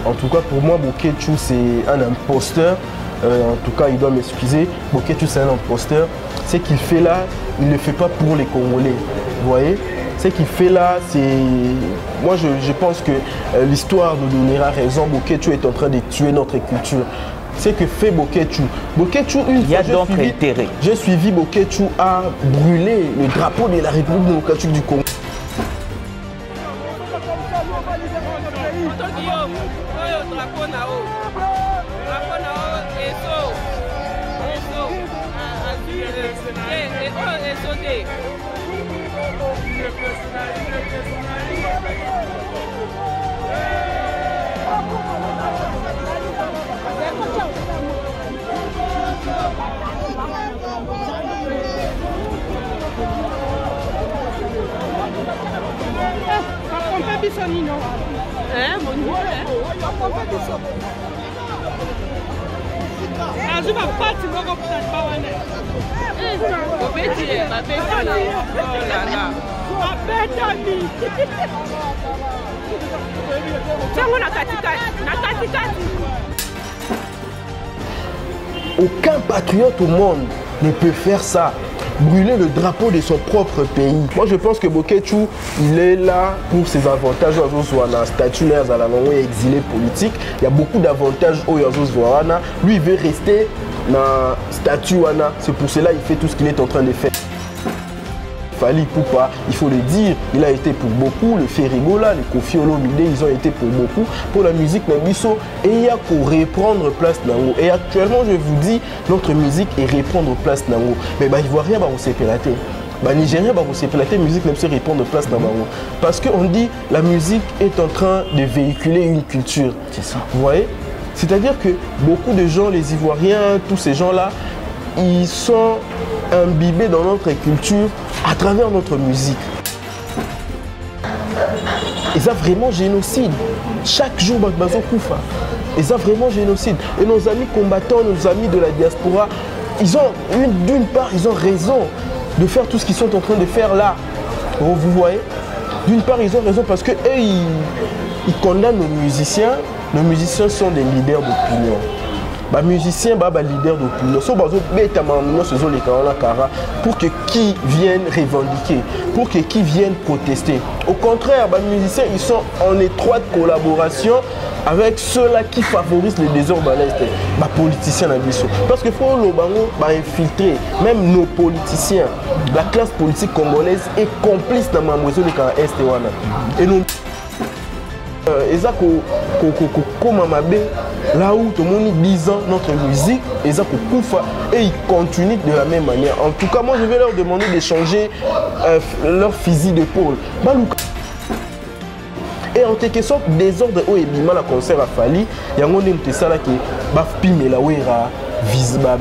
En tout cas, pour moi, Boketu, c'est un imposteur. En tout cas, il doit m'excuser. Boketu, c'est un imposteur. Ce qu'il fait là, il ne le fait pas pour les Congolais. Vous voyez? Ce qu'il fait là, c'est... Moi, je pense que l'histoire nous donnera raison. Boketu est en train de tuer notre culture. C'est que fait Boketu. Boketu, il y a d'autres intérêts. J'ai suivi Boketu à brûler le drapeau de la République démocratique du Congo. Aucun patriote au monde ne peut faire ça, brûler le drapeau de son propre pays. Moi je pense que Boketu, il est là pour ses avantages. Soit dans statut exilé politique, il y a beaucoup d'avantages au Yazozwana. Lui il veut rester dans statut. C'est pour cela qu'il fait tout ce qu'il est en train de faire. Fally Ipupa, il faut le dire, il a été pour beaucoup, le Ferrigola, les Kofi Olomide, ils ont été pour beaucoup, pour la musique Nabiso, et il y a pour reprendre place Nango. Et actuellement, je vous dis, notre musique est reprendre place Nango. Mais bah, Ivoirien, bah, on s'est pélaté. Bah, Nigérien, bah, on s'est pélaté, musique Nabiso reprendre place Nango. Parce qu'on dit, la musique est en train de véhiculer une culture. C'est ça. Vous voyez? C'est-à-dire que beaucoup de gens, les Ivoiriens, tous ces gens-là, ils sont imbibés dans notre culture à travers notre musique. Et ça vraiment génocide. Chaque jour, Bakbazo Koufa. Et ça vraiment génocide. Et nos amis combattants, nos amis de la diaspora, ils ont d'une part, ils ont raison de faire tout ce qu'ils sont en train de faire là. Vous voyez? D'une part, ils ont raison parce que eux, ils condamnent nos musiciens. Nos musiciens sont des leaders d'opinion. Les musiciens, les leaders d'opinion, pour que qui viennent revendiquer, pour que qui viennent protester. Au contraire, les musiciens, ils sont en étroite collaboration avec ceux-là qui favorisent le désordre à l'Est, les politiciens. Parce qu'il faut infiltrer, même nos politiciens, la classe politique congolaise est complice dans la maison de l'Est. Et nous, là où tout le monde dit 10 ans, notre musique, et ils continuent de la même manière. En tout cas, moi je vais leur demander de changer leur fusil d'épaule. Et en quelque sorte, désordre où Ebima la concert à Fally, il y a un monde qui est là,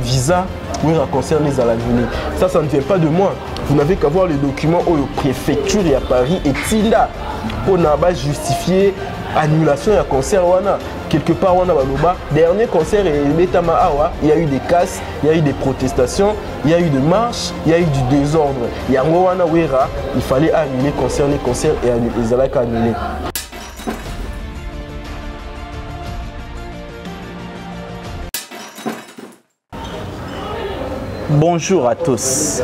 visa, où il concerne les à la venue. Ça ne vient pas de moi. Vous n'avez qu'à voir les documents où la préfecture et à Paris et Tinda pour justifier annulation et concert. Quelque part, dernier concert il y a eu des casses, il y a eu des protestations, il y a eu des marches, il y a eu du désordre. Il fallait annuler les concerts et les annuler. Bonjour à tous.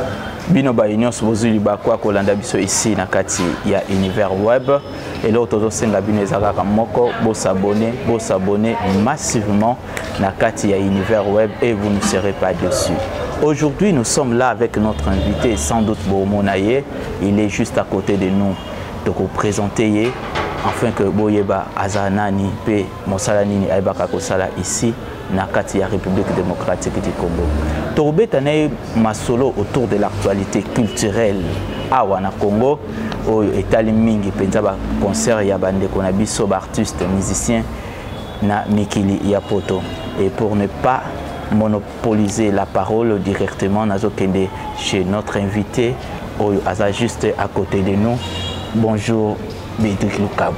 Bino Bayinios Bozuli Bakwa Kolanda Biso ici na kati ya Univers Web. Et là, tout senga bino ezalaka moko bo s'abonner massivement na kati ya Univers Web et vous ne serez pas dessus. Aujourd'hui, nous sommes là avec notre invité, sans doute Bomonaye. Il est juste à côté de nous. Donc, vous présentez afin que Boyeba Azanani pe Mosalanini Aibaka Kosala ici na kati ya République démocratique du Congo. Torbetane masolo autour de l'actualité culturelle à Wana Congo au Etali mingi penza ba concert ya bande kona biso ba artiste musicien na mikili ya poto. Et pour ne pas monopoliser la parole directement nazo kende chez notre invité au aza juste à côté de nous. Bonjour Bédrick Lukabu.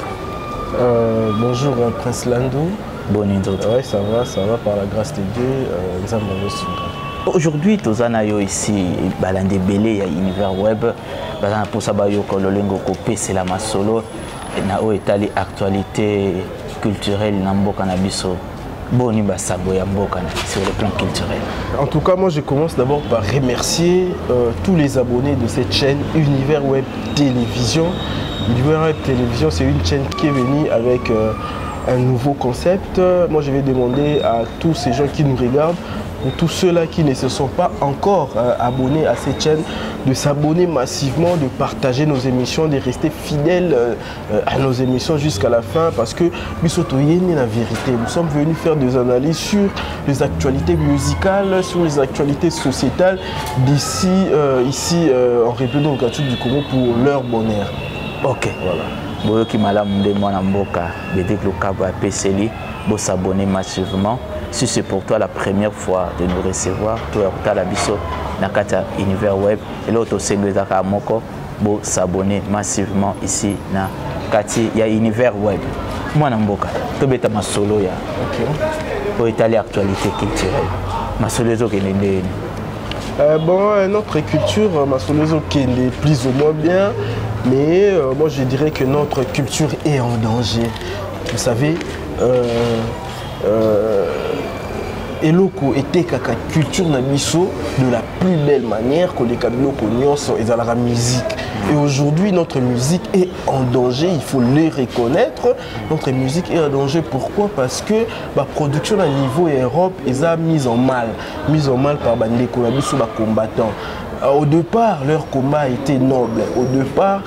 Bonjour Prince Landou. Bonne introduction. Oui, ça va par la grâce de Dieu. Aujourd'hui, Tozanayo ici, Balande Belé, Univers Web, pour Sabayo Kololengo Kopé, c'est la masolo, na o etali actualité culturel na mboka na biso boni basango ya mboka sur le plan culturel? En tout cas, moi je commence d'abord par remercier tous les abonnés de cette chaîne Univers Web Télévision. Univers Web Télévision, c'est une chaîne qui est venue avec un nouveau concept. Moi je vais demander à tous ces gens qui nous regardent, pour tous ceux-là qui ne se sont pas encore abonnés à cette chaîne, de s'abonner massivement, de partager nos émissions, de rester fidèles à nos émissions jusqu'à la fin, parce que Bisotoyeni, la vérité, nous sommes venus faire des analyses sur les actualités musicales, sur les actualités sociétales d'ici ici en République démocratique du Congo pour leur bonheur. Ok, voilà. Boyoki malamu nde mwana mboka Bédé Lokaba PCLI, vous s'abonner massivement. Si c'est pour toi la première fois de nous recevoir, toi la biso nakata Univers Web, et l'autre c'est Ngwezaka Moko, vous s'abonner massivement ici na kati ya Univers Web. Mwana mboka, to beta masolo ya. OK. Pour étaler actualité culturelle. Masolo zo kenende. Bon, notre culture, masolo zo kende plus ou moins bien. Mais moi je dirais que notre culture est en danger. Vous savez, eloko était kaka culture na biso de la plus belle manière que les kabiloko nyonso et la musique. Et aujourd'hui notre musique est en danger, il faut le reconnaître. Notre musique est en danger, pourquoi? Parce que la production à niveau Europe est mise en mal par bandeko na biso ba combattants. Au départ, leur combat était noble. Au départ,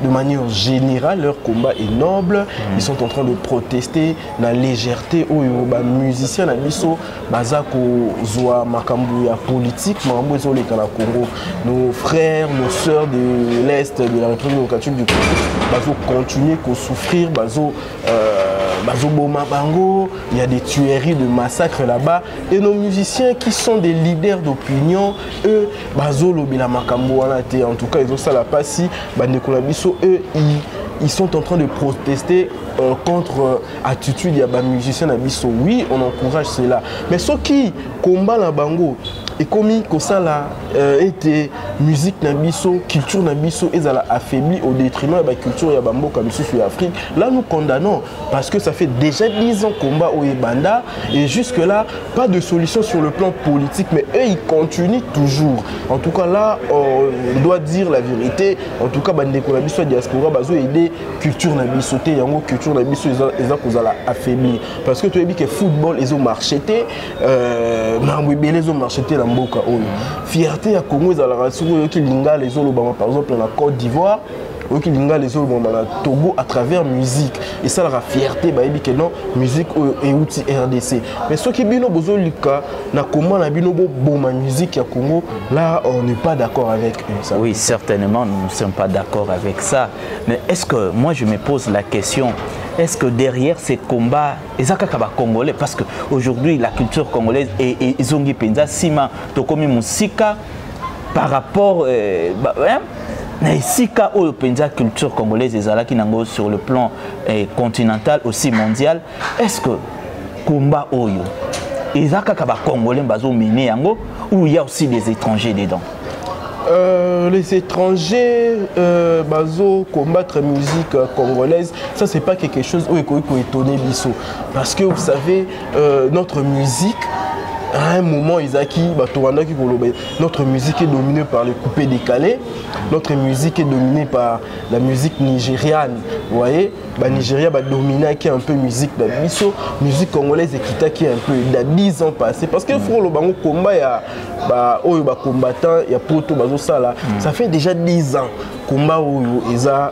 de manière générale, leur combat est noble. Ils sont en train de protester la légèreté où les musiciens na biso bazako zoa makambu ya politique, makambu zo leka na Congo. Nos frères, nos sœurs de l'Est de la République démocratique du Congo bazo continuer à souffrir, bazo boma bango, il y a des tueries, de massacres là-bas. Et nos musiciens qui sont des leaders d'opinion, eux, bazo lobila makambo wana te. En tout cas, ils ont ça la passi, bandeko na biso, eux, ils sont en train de protester contre l'attitude des musiciens na biso. Oui, on encourage cela. Mais ceux qui combattent la bango, et comme ça là était musique na biso, culture na biso, ils ont affaibli au détriment de la culture ya bambo comme sur l'Afrique. Là nous condamnons parce que ça fait déjà 10 ans combat au Ebanda et jusque là pas de solution sur le plan politique, mais eux ils continuent toujours. En tout cas là on doit dire la vérité. En tout cas bandeko na biso diaspora bazo aider culture na biso te yango culture na biso ils ont affaibli parce que tu as dit que football ils ont marché ils ont marché mboka oyo fierté ya Congo ezalaka soki ki linga les olobama par exemple na Côte d'Ivoire ou ki linga les olobama na Togo à travers musique et ça la fierté ba yebi que non musique et outil RDC mais soki bino bozolika na comment na bino boma musique ya Congo là on n'est pas d'accord avec ça. Oui, certainement nous ne sommes pas d'accord avec ça, mais est-ce que moi je me pose la question, est-ce que derrière ces combats, les Congolais, parce qu'aujourd'hui la culture congolaise est zongi penza sima tokomi musika par rapport na sika o penza culture congolaise ezalaki nango sur le plan continental aussi mondial, est-ce que combat oyo ezaka ba Congolais bazo mener yango ou il y a aussi des étrangers dedans? Les étrangers bazo combattre musique congolaise, ça c'est pas quelque chose où il faut étonner biso parce que vous savez notre musique à un moment notre musique est dominée par les coupés décalés, notre musique est dominée par la musique nigériane, vous voyez, Nigeria va dominer qui est un peu musique de biso, musique congolaise et qui est un peu il 10 ans passés parce que faut le bango combat ya combattant ya poto bazo sala ça fait déjà 10 ans combat oyo eza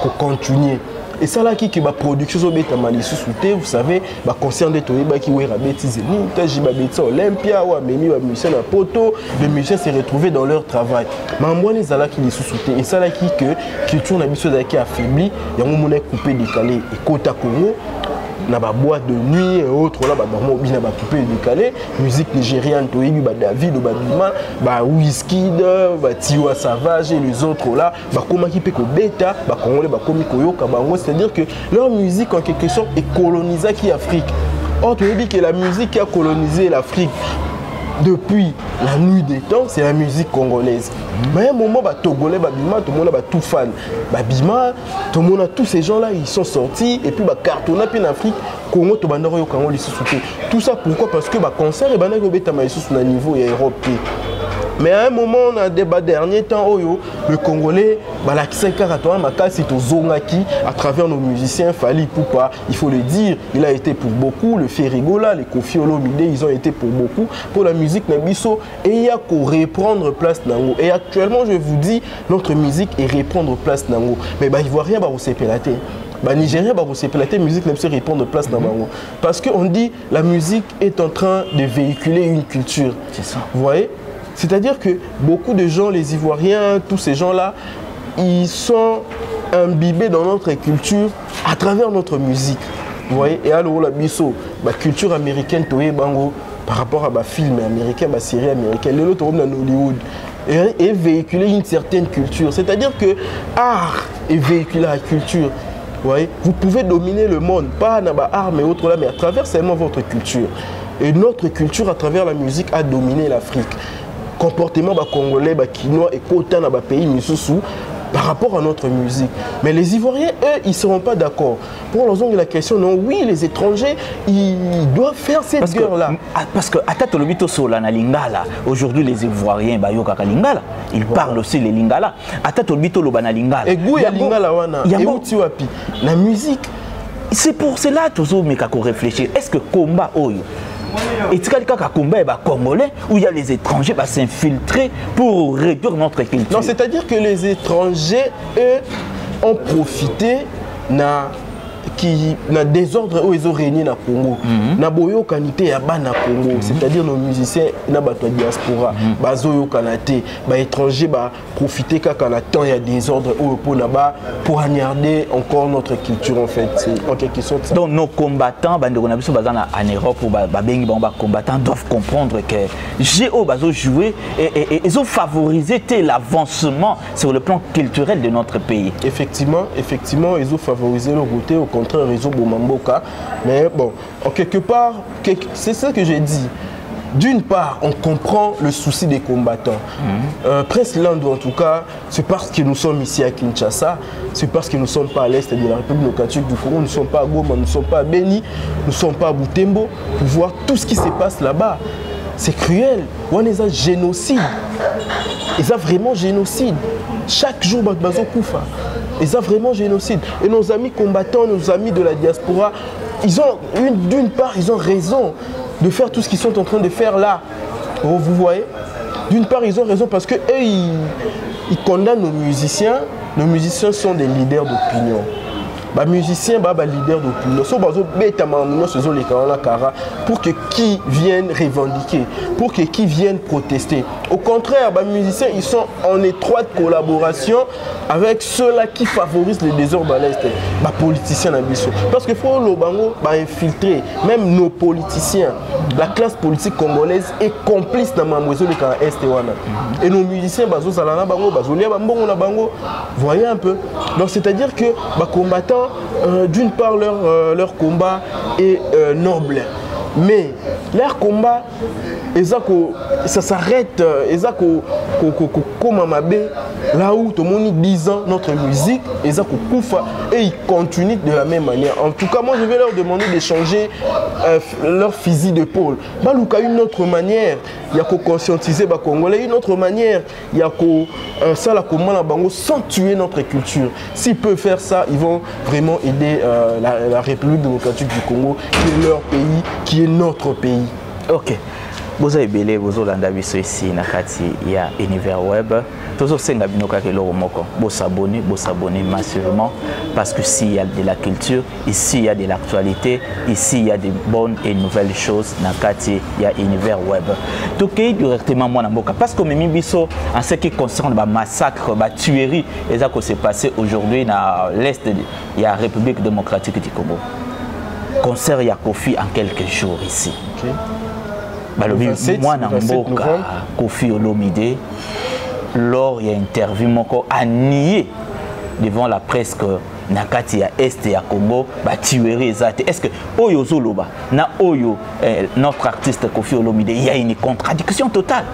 pour continuer. Et ça là qui va production au bêta malissu souté, vous savez, va concert de Toyeba qui wera bêtise ni tajiba bêta Olympia ou ameni wa musicien à poto, les musiciens se retrouver dans leur travail. Mambo les ala qui les sous-souté et ça là qui que culture na biso qui affaibli, ya mo coupé décalé et Kota Congo na ba boîte de nuit et autres là ba normal na ba coupé décalé musique nigériane toyebi ba David ba Bima ba Wizkid ba Tiwa Savage et les autres là ba koma ki pe ko beta ba congolais ba komi koyoka bango, c'est-à-dire que leur musique en quelque sorte est colonisée qui Afrique. Or toyebi que la musique qui a colonisé l'Afrique depuis la nuit des temps, c'est la musique congolaise. Mais à un moment, Togolais, Bima, tout le monde a tout fan. Bima, tout le monde a tous ces gens-là, ils sont sortis et puis cartonnent puis en Afrique, Congo, tout ça pourquoi? Parce que concert et le niveau et Europe. Mais à un moment, on a un débat dernier temps, le Congolais, à travers nos musiciens, Fali Poupa, il faut le dire, il a été pour beaucoup, le Ferrigola, les Kofi Olomide, ils ont été pour beaucoup, pour la musique Nabiso, et il y a qu'à reprendre place Nango. Et actuellement, je vous dis, notre musique est reprendre place Nango. Mais il voit rien, c'est pélaté. Nigérien, c'est la musique ne peut répondre place dans Bango. Parce qu'on dit la musique est en train de véhiculer une culture. C'est ça. Vous voyez? C'est-à-dire que beaucoup de gens, les Ivoiriens, tous ces gens-là, ils sont imbibés dans notre culture à travers notre musique. Vous voyez? Et alors, la biso, la culture américaine, Bango, par rapport à ma film américain, ma série américaine, les autres dans Hollywood, et véhiculer une certaine culture. C'est-à-dire que l'art est véhiculé à la culture. Vous pouvez dominer le monde, pas dans l'art mais autres là, mais à travers seulement votre culture. Et notre culture à travers la musique a dominé l'Afrique. Comportement congolais, quinois et quota dans le pays Missoussou par rapport à notre musique. Mais les Ivoiriens, eux, ils ne seront pas d'accord. Pour leur la question, non, oui, les étrangers, ils doivent faire cette guerre-là. Parce que, aujourd'hui, les Ivoiriens, ils parlent aussi les Lingala. Et la musique. C'est pour cela que nous devons réfléchir. Est-ce que combat et il y a Congolais où il y a les étrangers s'infiltrer pour réduire notre culture? Non, c'est-à-dire que les étrangers, eux, ont profité qui na désordre où ils ont régné na Congo. Na boyo kanité à na Congo, c'est-à-dire nos musiciens na bato diaspora, bazoyo kanate, étrangers profiter quand on attend il y a désordre pour agnarder encore notre culture en fait, c'est en quelque sorte ça. Donc nos combattants en Europe ou combattants doivent comprendre que Géo bazo jouer et ils ont favorisé l'avancement sur le plan culturel de notre pays. Effectivement, ils ont favorisé le côté au contraire réseau Bomamboka, mais bon, en quelque part, c'est ça que j'ai dit. D'une part, on comprend le souci des combattants. Prince Landou, en tout cas, c'est parce que nous sommes ici à Kinshasa, c'est parce que nous ne sommes pas à l'est de la République démocratique du Congo, nous ne sommes pas à Goma, nous ne sommes pas à Beni, nous ne sommes pas à Butembo, pour voir tout ce qui se passe là-bas. C'est cruel. On est un génocide. Ils ont vraiment génocide. Chaque jour, Bazo Koufa. Ils ont vraiment génocide. Et nos amis combattants, nos amis de la diaspora, ils ont d'une part, ils ont raison de faire tout ce qu'ils sont en train de faire là. Oh, vous voyez? D'une part, ils ont raison parce que eux, ils condamnent nos musiciens. Nos musiciens sont des leaders d'opinion. Les musiciens, les leaders d'opinion. Pour que qui viennent revendiquer, pour que qui viennent protester. Au contraire, les musiciens, ils sont en étroite collaboration avec ceux-là qui favorisent le désordre à l'Est, les politiciens. Parce qu'il faut infiltrer, même nos politiciens. La classe politique congolaise est complice dans la maison de l'Est. Et nos musiciens, voyez un peu. Donc c'est-à-dire que les combattants, d'une part, leur combat est noble. Mais leur combat, ça s'arrête, là où tout le monde dit notre musique, et ils continuent de la même manière. En tout cas, moi je vais leur demander d'échanger leur fusil d'épaule. Il y a une autre manière, il y a qu'à conscientiser les Congolais, une autre manière, il y a qu'à ça sans tuer notre culture. S'ils peuvent faire ça, ils vont vraiment aider la République démocratique du Congo, qui est leur pays, qui est notre pays. Ok. Vous avez belé, vous avez l'anda ici, nakati il y a Univers Web. Tous ces ngabinoka que l'on moko. Vous s'abonnez massivement parce que s'il y a de la culture, ici il y a de l'actualité, ici il y a de bonnes et nouvelles choses. Nakati il y a Univers Web. Donc directement moi na mboka parce que même biso en ce qui concerne le massacre, la tuerie, et ça que s'est passé aujourd'hui dans l'est de la République démocratique du Congo. Concert ya Kofi en quelques jours ici. Okay. Moi, Kofi Olomide, lors il y a interview, a nié devant la presse que na kati ya est ya Congo ba tuerie ezate. Est-ce que oyo zoloba na oyo notre artiste Koffi Olomide, il y a une contradiction totale?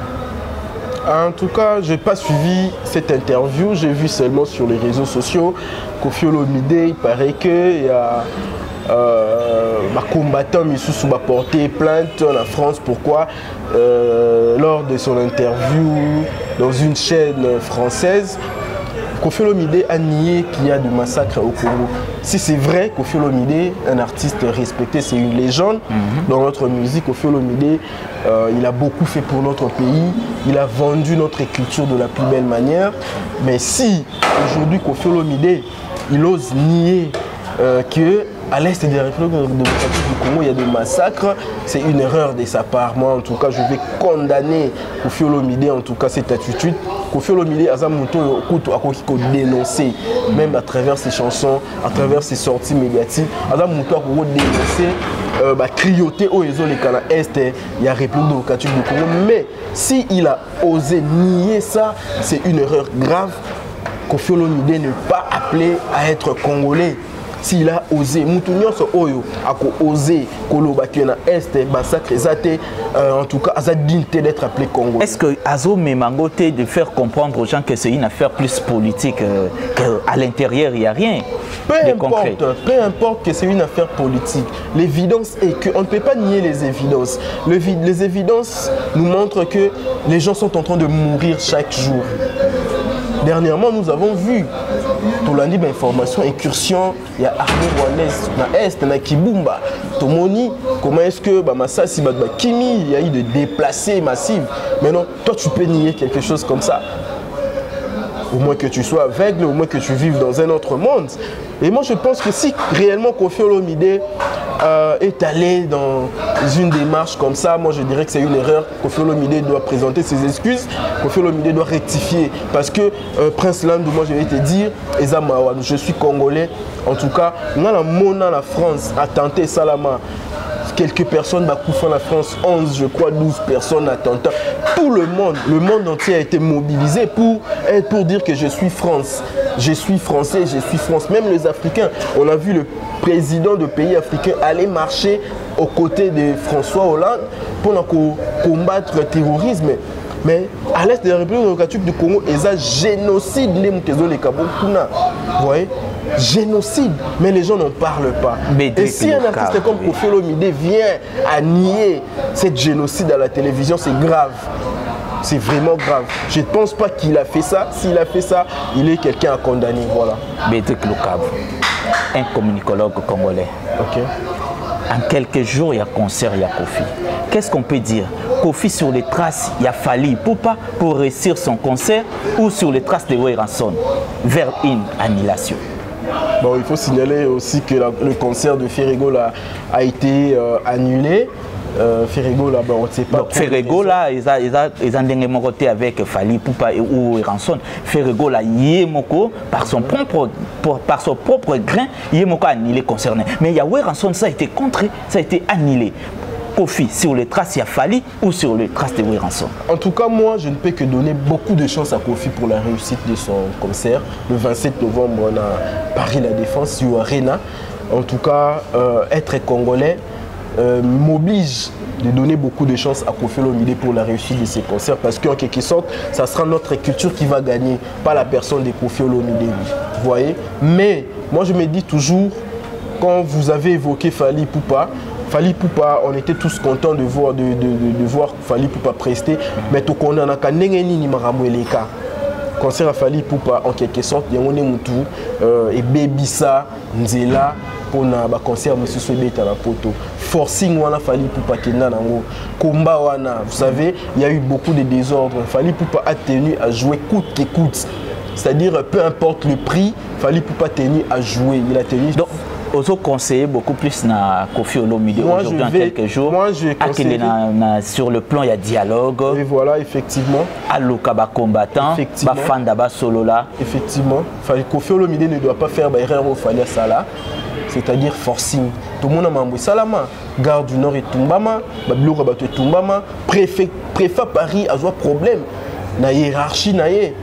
En tout cas, je n'ai pas suivi cette interview, j'ai vu seulement sur les réseaux sociaux Koffi Olomide, il paraît qu'il y a combattant Missoussou va porter plainte en France. Pourquoi lors de son interview dans une chaîne française, Koffi Olomide a nié qu'il y a des massacres au Congo. Si c'est vrai, Koffi Olomide, un artiste respecté, c'est une légende dans notre musique. Koffi Olomide, il a beaucoup fait pour notre pays, il a vendu notre culture de la plus belle manière. Mais si aujourd'hui Koffi Olomide, il ose nier que à l'est des Républiques démocratiques du Congo, il y a des massacres. C'est une erreur de sa part. Moi, en tout cas, je vais condamner Koffi Olomide, en tout cas, cette attitude. Koffi Olomide, Azamuto, a dénoncé, même à travers ses chansons, à travers ses sorties médiatiques. Azamuto a dénoncé, crioter au réseau les Canada Est, il y a République démocratique du Congo. Mais s'il a osé nier ça, c'est une erreur grave. Koffi Olomide n'est pas appelé à être congolais. S'il a osé, Moutounion Oyo a osé Kolobaki na Est, massacre Zate, en tout cas, a dignité d'être appelé Congo. Est-ce que Azo Memangote de faire comprendre aux gens que c'est une affaire plus politique, qu'à l'intérieur il n'y a rien de concret? Peu importe que c'est une affaire politique. L'évidence est qu'on ne peut pas nier les évidences. Les évidences nous montrent que les gens sont en train de mourir chaque jour. Dernièrement, nous avons vu, tout l'année d'information, incursion, il y a armée rwandaise, na Est, na Kibumba, Tomoni, comment est-ce que Massassi, Kimi, il y a eu de déplacés massifs. Maintenant, toi, tu peux nier quelque chose comme ça. Au moins que tu sois aveugle, au moins que tu vives dans un autre monde. Et moi, je pense que si réellement Koffi Olomide est allé dans une démarche comme ça, moi je dirais que c'est une erreur. Koffi Olomide doit présenter ses excuses, Koffi Olomide doit rectifier. Parce que Prince Landou, moi je vais te dire, je suis congolais. En tout cas, on a la mona la France a tenté Salama. Quelques personnes en la France, 11, je crois, 12 personnes attentat. Tout le monde entier a été mobilisé pour dire que je suis France. Je suis français, je suis France. Même les Africains, on a vu le président de pays africains aller marcher aux côtés de François Hollande pour combattre le terrorisme. Mais à l'est de la République démocratique du Congo, il y a un génocide. Vous voyez? Génocide, mais les gens n'en parlent pas. Et si un artiste comme Koffi Olomide vient à nier cette génocide à la télévision, c'est grave. C'est vraiment grave. Je ne pense pas qu'il a fait ça. S'il a fait ça, il est quelqu'un à condamner. Voilà. Bédric Lukavu, un communicologue congolais. Ok. En quelques jours, il y a concert, il y a Koffi. Qu'est-ce qu'on peut dire? Koffi sur les traces, il y a Fally Ipupa pour réussir son concert ou sur les traces de Werrason vers une annulation? Bon, il faut signaler aussi que le concert de Ferrego a été annulé. Ferrego là, on ne sait pas. Ferrego là, ils ont côté avec Fally Ipupa ou Werrason. Ferrego là, Yemoko par son propre grain, Yemoko a annulé concerné. Mais il y a Werrason, ça a été contré, ça a été annulé. Koffi, sur les traces, il y a Fally ou sur les traces de Werrason? En tout cas, moi, je ne peux que donner beaucoup de chance à Koffi pour la réussite de son concert. Le 27 novembre, on a Paris La Défense, sur Arena. En tout cas, être congolais m'oblige de donner beaucoup de chance à Koffi Olomide pour la réussite de ses concerts, parce qu'en quelque sorte, ça sera notre culture qui va gagner, pas la personne de Koffi Olomide. Vous voyez? Mais moi, je me dis toujours, quand vous avez évoqué Fally Ipupa, on était tous contents de voir Fally Ipupa prester, mais tout qu'on a ni maramweleka. Concert à Fally Ipupa en quelque sorte, il y a un et Bebisa, Nzela pour na concert monsieur Sobeta la poto. Forcing wana Fally Ipupa kenda nango. Combat wana, vous savez, il y a eu beaucoup de désordres. Fally Ipupa a tenu à jouer coûte que coûte. C'est-à-dire peu importe le prix, Fally Ipupa a tenu à jouer, il a tenu. Donc, Ozo conseiller beaucoup plus na Koffi Olomide aujourd'hui en quelques jours. Moi, je conseille. Sur le plan, il y a dialogue. Et voilà, effectivement. Aloka ba combattant, ba fanda ba solo là. Effectivement. Koffi Olomide ne doit pas faire erreur au Fally Sala, c'est-à-dire forcing. Tout le monde a mambo salama. Gare du Nord et Tumbama, Babilora bato Tumbama, préfet Paris a un problème. Na hiérarchie naie.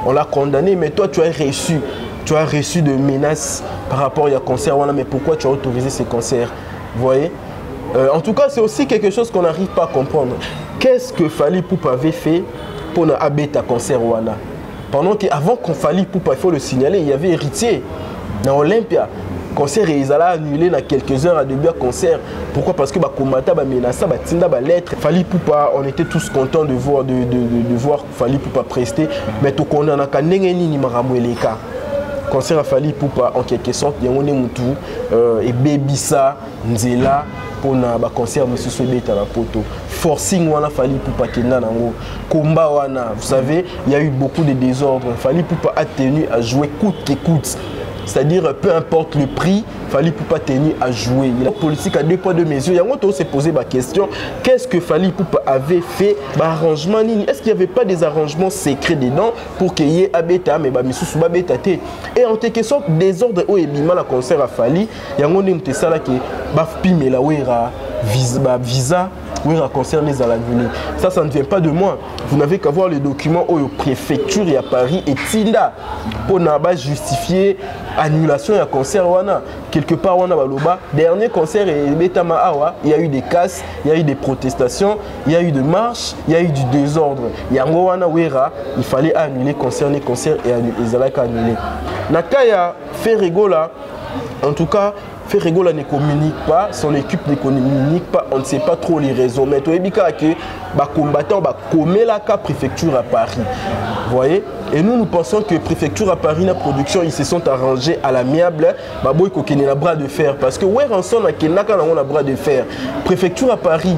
On l'a condamné, mais toi tu as reçu de menaces par rapport à concert, mais pourquoi tu as autorisé ces concerts? Vous voyez? En tout cas, c'est aussi quelque chose qu'on n'arrive pas à comprendre. Qu'est-ce que Fally Ipupa avait fait pour n'abéter à concert Wana? Pendant qu'avant qu'on Fally Ipupa, il faut le signaler, il y avait Héritier dans Olympia. Concert et ils allaient annuler dans quelques heures à début à concert. Pourquoi? Parce que bah combattant bah menaça bah tinda bah lettre. Fally Ipupa, on était tous contents de voir Fally Ipupa prester. Mais tout qu'on a na kanenge ni maramweleka. Concert à Fally Ipupa en quelque sorte, il y a un mutu et Bebisa Nzela pour na ba concert monsieur Sobeta la poto. Forcing wana Fally Ipupa kenda nango. Combat wana, vous savez, il y a eu beaucoup de désordres. Fally Ipupa a tenu à jouer coûte que coûte. C'est-à-dire, peu importe le prix, Fally Ipupa tenu à jouer. La politique a deux poids deux mesures. Il y a on s'est posé la question, qu'est-ce que Fally Ipupa avait fait? Arrangement, est-ce qu'il n'y avait pas des arrangements secrets dedans pour qu'il y ait Abeta, mais Missou Babeta T? Et en quelque sorte, désordre au Ebima, la concert à Fally, il y a un ça là qui Bafpi, mais là où il y a visa. Oui, un concert les à l'annulé. Ça ne vient pas de moi. Vous n'avez qu'à voir les documents au préfecture et à Paris et Tinda pour justifier annulation et un concert wana. Quelque part wana baloba. Dernier concert et Betama Awa, il y a eu des casses, il y a eu des protestations, il y a eu des marches, il y a eu du désordre. Yango wana wera, il fallait annuler concert et les alaka annuler. Nakaya fait rigola. En tout cas, Ferregola ne communique pas, son équipe ne communique pas, on ne sait pas trop les raisons. Mais tu as que les combattants comme la préfecture à Paris. Vous voyez? Et nous pensons que la préfecture à Paris, la production, ils se sont arrangés à l'amiable. Baboy kokene na bras de fer. Parce que ouais, on sonne à Kenaka on a bras de fer. Préfecture à Paris,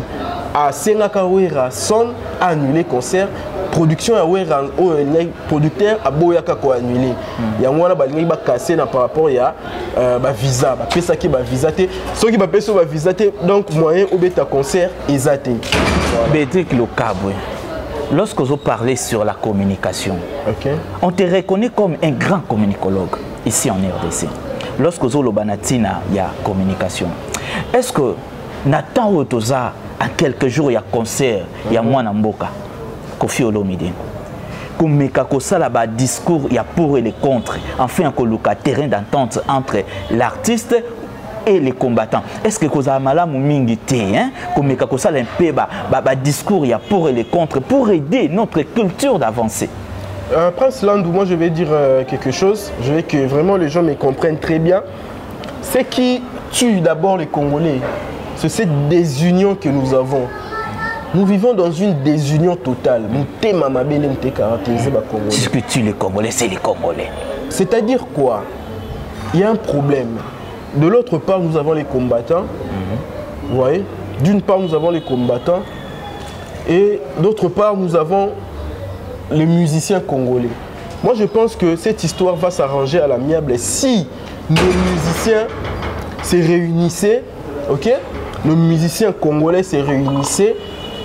à Senaka Wera, son a annulé concert. Production à Wera, producteur à Boyaka ko annulé. Il y a un balingi ba cassé par rapport à visa. Ba pesa ki ba visa té. Ceux qui ba pesa ba visa té, donc moyen au bêta concert esaté. Bétric le Caboué. Lorsque vous parlez sur la communication, on te reconnaît comme un grand communicologue ici en RDC. Lorsque vous avez banatina, il y a communication. Est-ce que Nathan Otoza, en quelques jours, il y a concert, il y a Mwana Mboka, Kofi Olomide. Comme Mekakosala, ba discours, il y a pour et les contre. Enfin, un terrain d'entente entre l'artiste et les combattants. Est-ce que vous avez mal à hein? Comme Mekakosala, un peu, ba discours, il y a pour et les contre, pour aider notre culture d'avancer. Prince Landou, moi je vais dire quelque chose. Je veux que vraiment les gens me comprennent très bien. Ce qui tue d'abord les Congolais, c'est cette désunion que nous avons. Nous vivons dans une désunion totale. Ce que tue les Congolais, c'est les Congolais. C'est-à-dire quoi? Il y a un problème. De l'autre part, nous avons les combattants. Vous voyez? D'une part, nous avons les combattants. Et d'autre part, nous avons les musiciens congolais. Moi, je pense que cette histoire va s'arranger à l'amiable si nos musiciens se réunissaient, ok? Nos musiciens congolais se réunissaient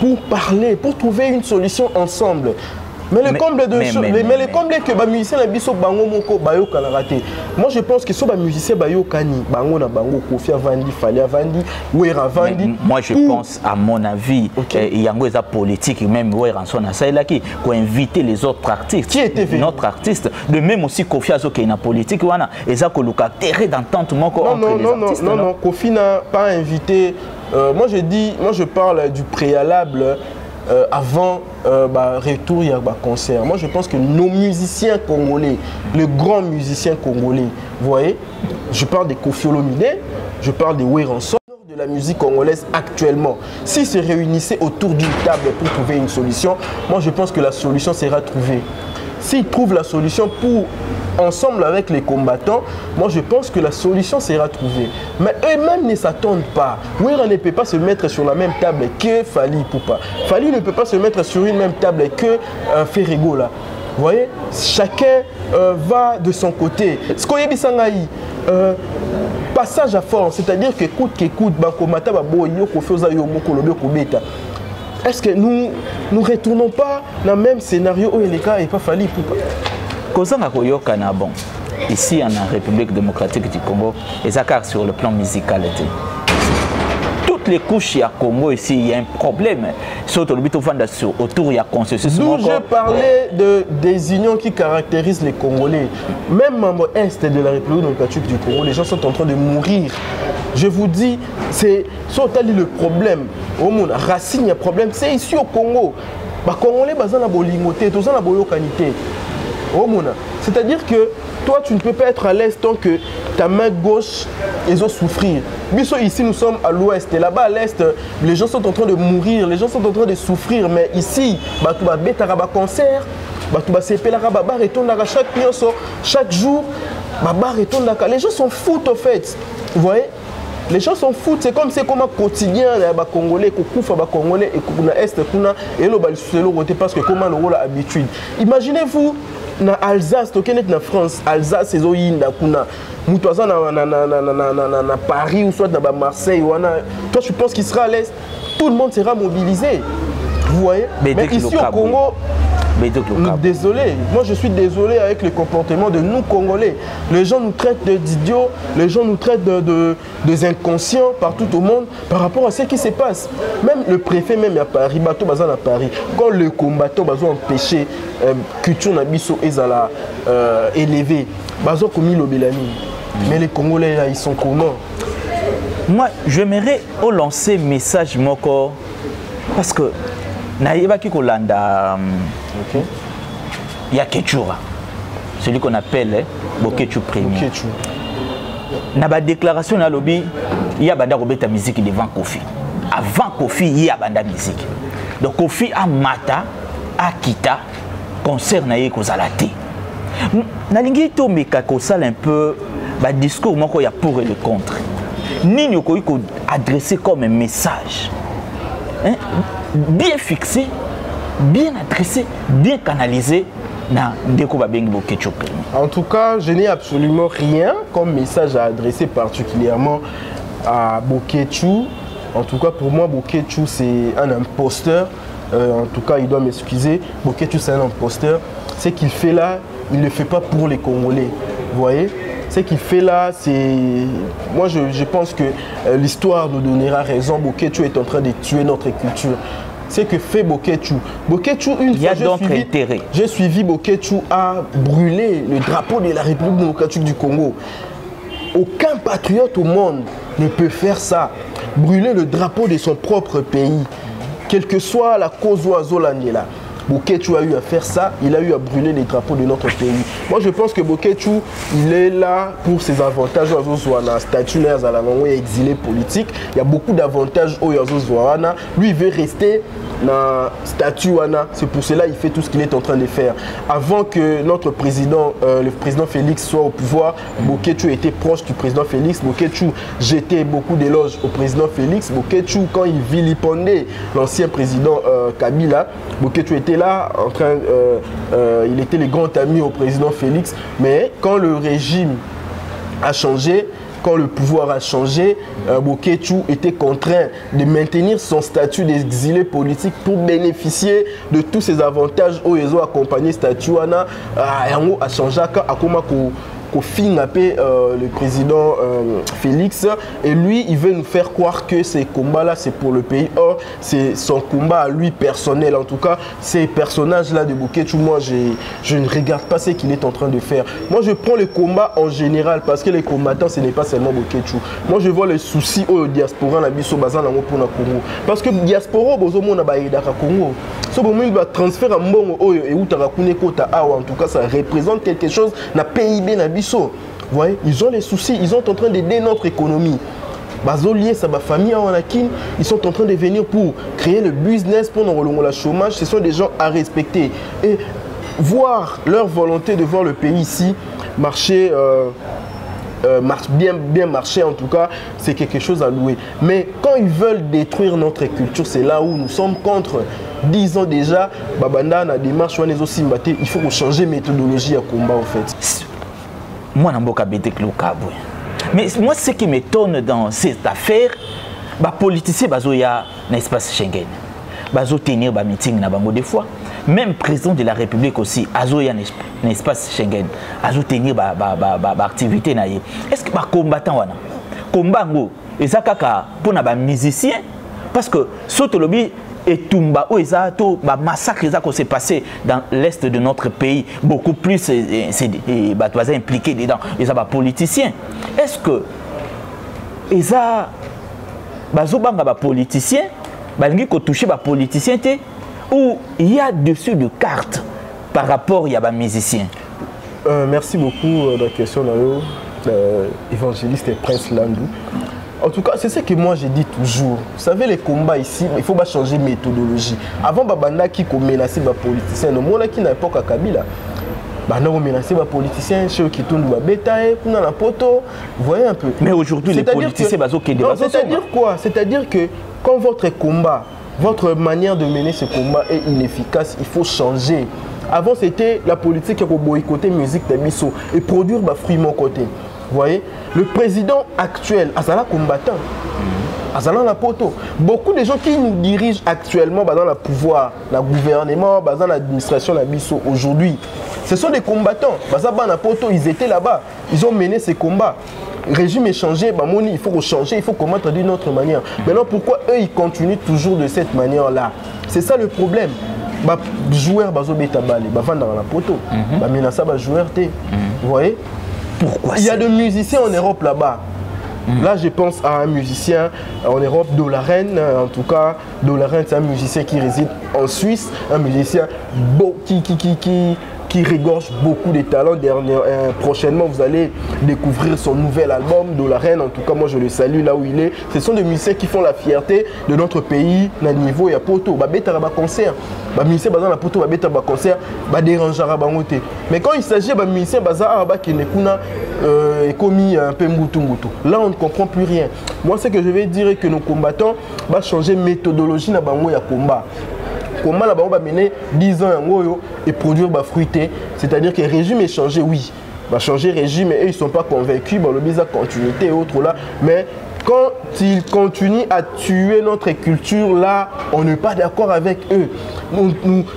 pour parler, pour trouver une solution ensemble. Mais le comble de choses, mais le comble que les musiciens biso bango moko bayo kanarate. Moi je pense que so ba musicien bayo kani bango na bango Kofi Avandi, Fally Avandi, Wera Avandi. Moi je pense à mon avis il y a une politique même Wera son ça là qui inviter les autres artistes. Qui était venu? Notre artiste, de même aussi Kofi Azo qui est na politique wana et ça que le terrain d'entente moko entre les artistes. Non, Kofi n'a pas invité. Moi je parle du préalable avant retour il y a un concert. Moi je pense que nos musiciens congolais, les grands musiciens congolais, vous voyez, je parle de Kofi Olomide, je parle de Weranson, de la musique congolaise actuellement. S'ils se réunissaient autour d'une table pour trouver une solution, moi je pense que la solution sera trouvée. S'ils trouvent la solution pour ensemble avec les combattants, moi je pense que la solution sera trouvée. Mais eux-mêmes ne s'attendent pas. Wera ne peut pas se mettre sur la même table que Fally Ipupa. Fally ne peut pas se mettre sur une même table que Ferregola. Vous voyez, chacun va de son côté. Ce qu'on y bisangaï, passage à force, c'est-à-dire que qu'écoute, bankomata baboyo kofioza yomoko lobe kobeta. Est-ce que nous ne retournons pas dans le même scénario où les cas et pas Fally Ipupa? Bon, ici en République démocratique du Congo, et ça car sur le plan musical, toute toutes les couches il y a Congo ici il y a un problème surtout le but autour il y a consensus. D'où je parlais des unions qui caractérisent les Congolais. Même en est de la République démocratique du Congo, les gens sont en train de mourir. Je vous dis, c'est le problème. Au monde, racine, il y a problème. C'est ici au Congo. Les Congolais, ils ont la bolimoté, ils ont la bolocanité. C'est-à-dire que toi, tu ne peux pas être à l'est tant que ta main gauche ils ont souffrir. Ici, nous sommes à l'ouest et là-bas à l'est, les gens sont en train de mourir, les gens sont en train de souffrir. Mais ici, tu vas bêter un cancer, tu vas séparer chaque jour, les gens s'en foutent au fait. Vous voyez? Les gens s'en foutent, c'est comme un quotidien, les Congolais, les Congolais, et parce que comment le rôle a habitude. Imaginez-vous, dans Alsace, dans France, Alsace, c'est Zoïnda, kuna. Mutoisa na Paris ou soit dans Marseille. Toi, tu penses qu'il sera à l'est? Tout le monde sera mobilisé. Vous voyez? Mais ici au Congo, désolé, moi je suis désolé avec le comportement de nous Congolais. Les gens nous traitent d'idiots, les gens nous traitent des inconscients partout au monde par rapport à ce qui se passe. Même le préfet, même à Paris, bateau bazan à Paris, quand le combattant bazan empêché culture nabiso ezala élevé, bazan commis l'obélani. Mais les Congolais là, ils sont comment? Moi, j'aimerais lancer un message moko parce que Naïba Kikolanda, il y a Ketchoura, celui qu'on appelle Bokechu Premier. Dans la déclaration de lobby, il y a banda robeta musique devant Kofi. Avant Kofi, il y a banda musique. Donc Kofi a mata, a kita, concert naïe kozalate. Nalingi to meka kosala un peu, ba discours moko ya pour et le contre. Ni nyoko ko adresser comme un message. Hein? Bien fixé, bien adressé, bien canalisé dans Bokechu. En tout cas, je n'ai absolument rien comme message à adresser particulièrement à Bokechu. En tout cas, pour moi, Bokechu, c'est un imposteur. En tout cas, il doit m'excuser. Bokechu, c'est un imposteur. Ce qu'il fait là, il ne le fait pas pour les Congolais. Vous voyez? Ce qu'il fait là, c'est... Moi, je pense que l'histoire nous donnera raison. Bokechu est en train de tuer notre culture. C'est que fait Bokechu. Bokechu, il y a d'autres intérêts. J'ai suivi Bokechu à brûler le drapeau de la République démocratique du Congo. Aucun patriote au monde ne peut faire ça. Brûler le drapeau de son propre pays. Quelle que soit la cause oiseau là. Bokechu a eu à faire ça, il a eu à brûler les drapeaux de notre pays. Moi je pense que Bokechu, il est là pour ses avantages. Statut exilé politique. Il y a beaucoup d'avantages au Yazozwana. Lui il veut rester dans statut. C'est pour cela qu'il fait tout ce qu'il est en train de faire. Avant que notre président, le président Félix soit au pouvoir, Bokechu était proche du président Félix. Bokechu jetait beaucoup d'éloges au président Félix. Bokechu, quand il vilipendait l'ancien président Kabila, Bokechu était là, en train, il était le grand ami au président Félix, mais quand le régime a changé, quand le pouvoir a changé, Bokechu était contraint de maintenir son statut d'exilé politique pour bénéficier de tous ces avantages où ils ont accompagné statut a changé à le président Félix, et lui il veut nous faire croire que ces combats là c'est pour le pays. Or c'est son combat à lui personnel. En tout cas ces personnages là de Bokechu, moi je ne regarde pas ce qu'il est en train de faire. Moi je prends le combat en général parce que les combattants ce n'est pas seulement Bokechu. Moi je vois les soucis au diaspora na biso bazan nango pour na Congo, parce que diaspora bozo mona ba yedaka Congo so bon il va transférer à mbongo oyo et utaka kunekota awa. En tout cas ça représente quelque chose na PIB na biso. Vous voyez, ils ont les soucis, ils sont en train d'aider notre économie. Bazolier, ça va famille en Akin, ils sont en train de venir pour créer le business pour le chômage. Ce sont des gens à respecter. Et voir leur volonté de voir le pays ici marcher, bien marcher en tout cas, c'est quelque chose à louer. Mais quand ils veulent détruire notre culture, c'est là où nous sommes contre. 10 ans déjà, Babanda na démarche il faut changer méthodologie à combat en fait. Moi, mais moi, ce qui m'étonne dans cette affaire, les politiciens ont un espace Schengen. Ils ont tenir un meeting des fois. Même le président de la République aussi, ils ont un espace Schengen. Ils ont tenir une activité. Est-ce que les combattants, combat, et ça kaka pour na ba musicien parce que surtout lobby et Tumba où exacto ba massacre qui s'est passé dans l'est de notre pays beaucoup plus c'est ba toisa impliqué dedans et ça ba politicien est-ce que et ça bazo banga ba politicien balingi ko toucher ba politicien té ou il y a dessus de cartes par rapport il y a ba musicien. Merci beaucoup de la question évangéliste et Prince Landou. En tout cas, c'est ce que moi j'ai dit toujours. Vous savez, les combats ici, il faut pas changer de méthodologie. Avant, Babanda qui menaçait les politiciens, le monde qui n'a pas qu'à Kabila, on menaçait les politiciens, ceux qui tournent la bétail, qui ont la poteau. Vous voyez un peu. Mais aujourd'hui, les politiciens, c'est-à-dire quoi? C'est-à-dire que quand votre combat, votre manière de mener ce combat est inefficace, il faut changer. Avant, c'était la politique qui a boycotté la musique de Bisso et produire des fruits de mon côté. Vous voyez, le président actuel, Azala combattant, Azala la poto. Beaucoup de gens qui nous dirigent actuellement dans le pouvoir, le gouvernement, dans l'administration de Bisso aujourd'hui, ce sont des combattants. Bazaba poto, ils étaient là-bas, ils ont mené ces combats. Le régime est changé, il faut changer, il faut combattre d'une autre manière. Maintenant, pourquoi eux, ils continuent toujours de cette manière-là? C'est ça le problème. Joueur bazo beta balé ba vendre dans la poteau ba menasa ba joueur té vous voyez pourquoi il y a des musiciens en Europe là-bas là je pense à un musicien en Europe Dolaren en tout cas Dolaren c'est un musicien qui réside en Suisse un musicien qui regorge beaucoup de talents. Prochainement, vous allez découvrir son nouvel album, Dolaren. En tout cas, moi, je le salue là où il est. Ce sont des musiciens qui font la fierté de notre pays. Dans le niveau, il y a Poto. Il y a un concert. Les musiciens qui ont Poto, il y a un concert. Il dérange à bangoté. Mais quand il s'agit de musiciens qui ont commis un peu moutou. Là, on ne comprend plus rien. Moi, ce que je vais dire est que nos combattants vont changer de méthodologie dans le combat. Comment la va mener 10 ans et produire des fruits, c'est-à-dire que le régime est changé, oui. Va changer le régime et ils ne sont pas convaincus, le visa continuité et autres là. Mais quand ils continuent à tuer notre culture, là, on n'est pas d'accord avec eux.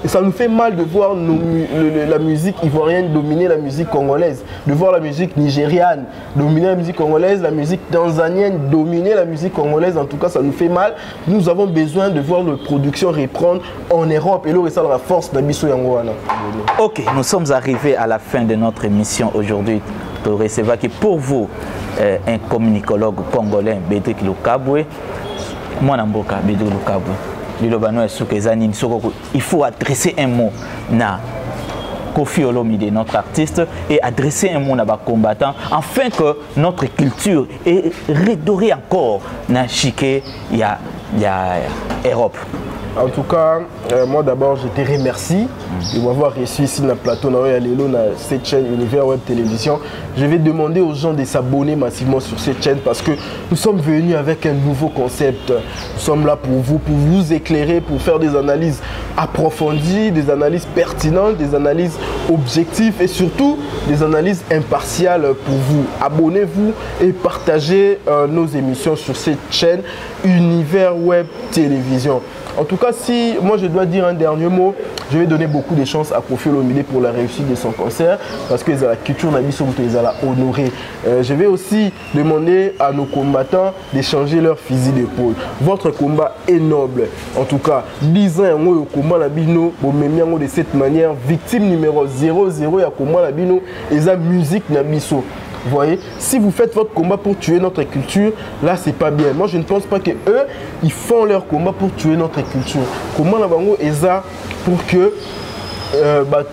Ça nous fait mal de voir la musique ivoirienne dominer la musique congolaise, de voir la musique nigériane dominer la musique congolaise, la musique tanzanienne dominer la musique congolaise. En tout cas, ça nous fait mal. Nous avons besoin de voir nos productions reprendre en Europe. Et là, ça la force d'Abisso Yangoana. Ok, nous sommes arrivés à la fin de notre émission aujourd'hui. Pour vous, un communicologue congolais, Bédrick Lukabwe, moi, Namboka, Bédrick Lukabwe, il faut adresser un mot à Koffi Olomide, notre artiste, et adresser un mot à nos combattants, afin que notre culture est redorée encore dans chiquet, il y a Europe. En tout cas, moi d'abord, je te remercie de m'avoir reçu ici dans le plateau dans cette chaîne Univers Web Télévision. Je vais demander aux gens de s'abonner massivement sur cette chaîne parce que nous sommes venus avec un nouveau concept. Nous sommes là pour vous éclairer, pour faire des analyses approfondies, des analyses pertinentes, des analyses objectives et surtout des analyses impartiales pour vous. Abonnez-vous et partagez nos émissions sur cette chaîne Univers Web Télévision. En tout cas, si moi je dois dire un dernier mot, je vais donner beaucoup de chance à Koffi Olomide pour la réussite de son concert parce que la culture n'a pas honoré. Je vais aussi demander à nos combattants de changer leur fusil d'épaule. Votre combat est noble. En tout cas, 10 ans au combat labino, de cette manière, victime numéro 00 à combat labino et la musique nabiso. Vous voyez, si vous faites votre combat pour tuer notre culture, là c'est pas bien. Moi je ne pense pas que eux, ils font leur combat pour tuer notre culture. Comment la bango est ça pour que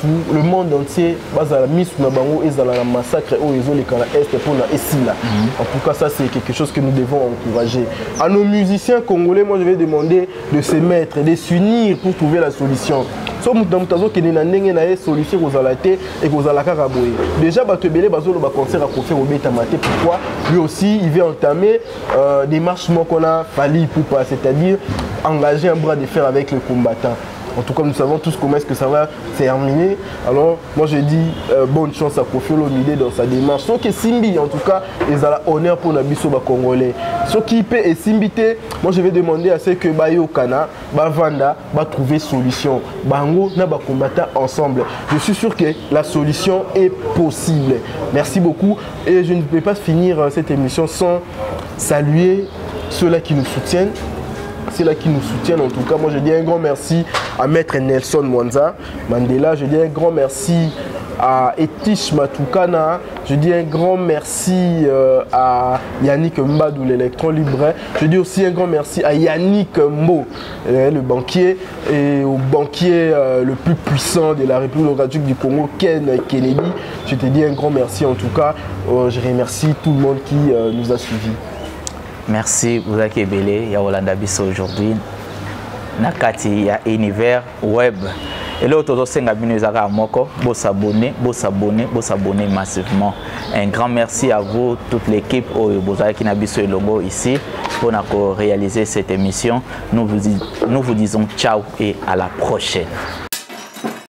tout le monde entier la mise na bango et la massacre au réseau les canaux est pour la là. En tout cas ça c'est quelque chose que nous devons encourager. À nos musiciens congolais, moi je vais demander de se mettre, de s'unir pour trouver la solution. Solution et déjà concert à Koffi Olomide. Pourquoi lui aussi il veut entamer des marches qu'on a fallu pour pas, c'est-à-dire engager un bras de fer avec le combattant. En tout cas, nous savons tous comment est-ce que ça va se terminer. Alors, moi je dis bonne chance à Koffi Olomide dans sa démarche. Ceux qui Simbi, en tout cas, ils ont l'honneur pour Nabiso Congolais. Ceux qui peut et Simbité, moi je vais demander à ceux que Bayo Kana, Bavanda, va trouver solution. Bango, n'a pas combattre ensemble. Je suis sûr que la solution est possible. Merci beaucoup. Et je ne peux pas finir cette émission sans saluer ceux-là qui nous soutiennent. Ceux-là qui nous soutiennent, en tout cas, moi je dis un grand merci à Maître Nelson Mandela, je dis un grand merci à Etish Matukana, je dis un grand merci à Yannick Mbadou, l'électron libre, je dis aussi un grand merci à Yannick Mbo, le banquier, et au banquier le plus puissant de la République démocratique du Congo, Ken Kennedy. Je te dis un grand merci en tout cas, je remercie tout le monde qui nous a suivis. Merci, vous êtes belé, ya Olanda biso aujourd'hui. Nakati ya Univers Web. Et là, autour de Senga Binezara Moko, vous s'abonnez massivement. Un grand merci à vous, toute l'équipe qui n'a biso Longo ici pour réaliser cette émission. Nous vous disons ciao et à la prochaine.